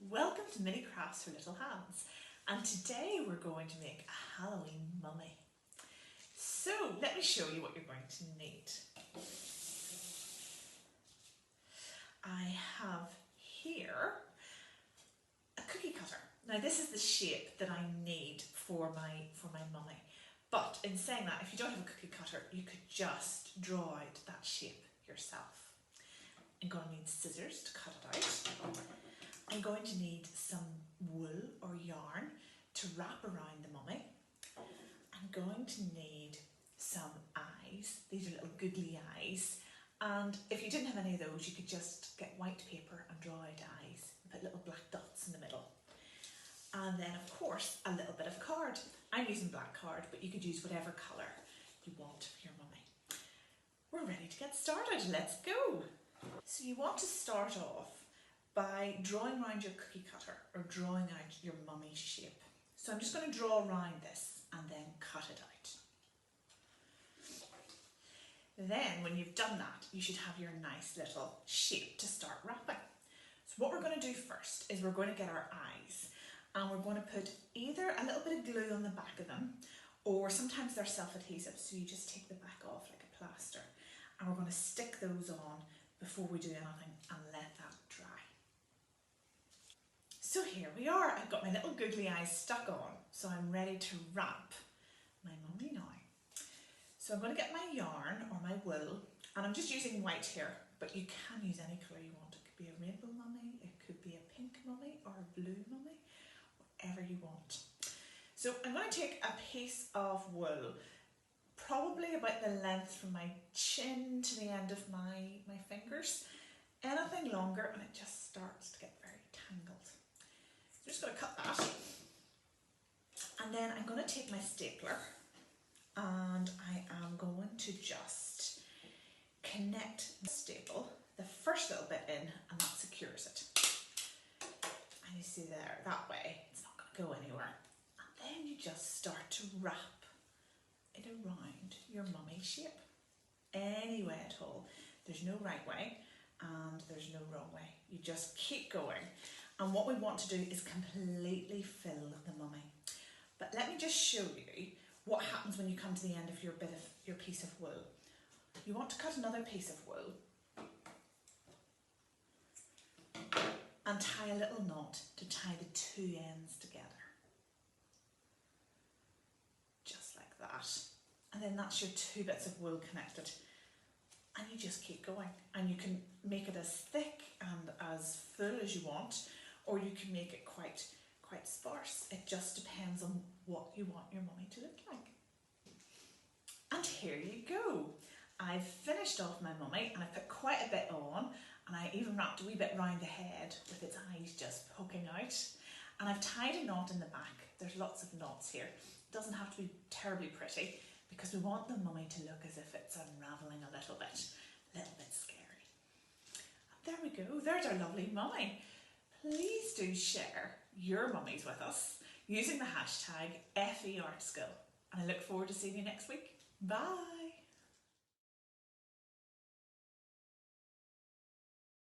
welcome to Mini Crafts for Little Hands, and today we're going to make a Halloween mummy. So let me show you what you're going to need. I have here a cookie cutter. Now this is the shape that I need for my mummy, but in saying that, if you don't have a cookie cutter, you could just draw out that shape yourself. I'm going to need scissors to cut it out. I'm going to need some wool or yarn to wrap around the mummy. I'm going to need some eyes. These are little googly eyes. And if you didn't have any of those, you could just get white paper and draw out eyes and put little black dots in the middle. And then, of course, a little bit of card. I'm using black card, but you could use whatever colour you want for your mummy. We're ready to get started. Let's go. So you want to start off by drawing around your cookie cutter or drawing out your mummy shape. So I'm just going to draw around this and then cut it out. Then when you've done that, you should have your nice little shape to start wrapping. So what we're going to do first is we're going to get our eyes, and we're going to put either a little bit of glue on the back of them, or sometimes they're self-adhesive, so you just take the back off like a plaster, and we're going to stick those on before we do anything and let that dry. So here we are. I've got my little googly eyes stuck on, so I'm ready to wrap my mummy now. So I'm going to get my yarn or my wool, and I'm just using white here, but you can use any colour you want. It could be a rainbow mummy, it could be a pink mummy or a blue mummy, whatever you want. So I'm going to take a piece of wool, probably about the length from my chin to the end of my fingers. Anything longer and it just starts to get very tangled. So I'm just going to cut that. And then I'm going to take my stapler and I am going to just connect the staple, the first little bit in, and that secures it. And you see there, that way it's not going to go anywhere. And then you just start to wrap it around your mummy shape. Any way at all. There's no right way and there's no wrong way. You just keep going. And what we want to do is completely fill the mummy. But let me just show you what happens when you come to the end of your piece of wool. You want to cut another piece of wool and tie a little knot to tie the two ends together. Just like that. And then that's your two bits of wool connected. And you just keep going. And you can make it as thick and as full as you want, or you can make it quite sparse. It just depends on what you want your mummy to look like. And here you go. I've finished off my mummy and I've put quite a bit on, and I even wrapped a wee bit round the head with its eyes just poking out. And I've tied a knot in the back. There's lots of knots here. It doesn't have to be terribly pretty, because we want the mummy to look as if it's unravelling a little bit scary. And there we go, there's our lovely mummy. Please do share your mummies with us using the hashtag FEArtSchool, and I look forward to seeing you next week. Bye!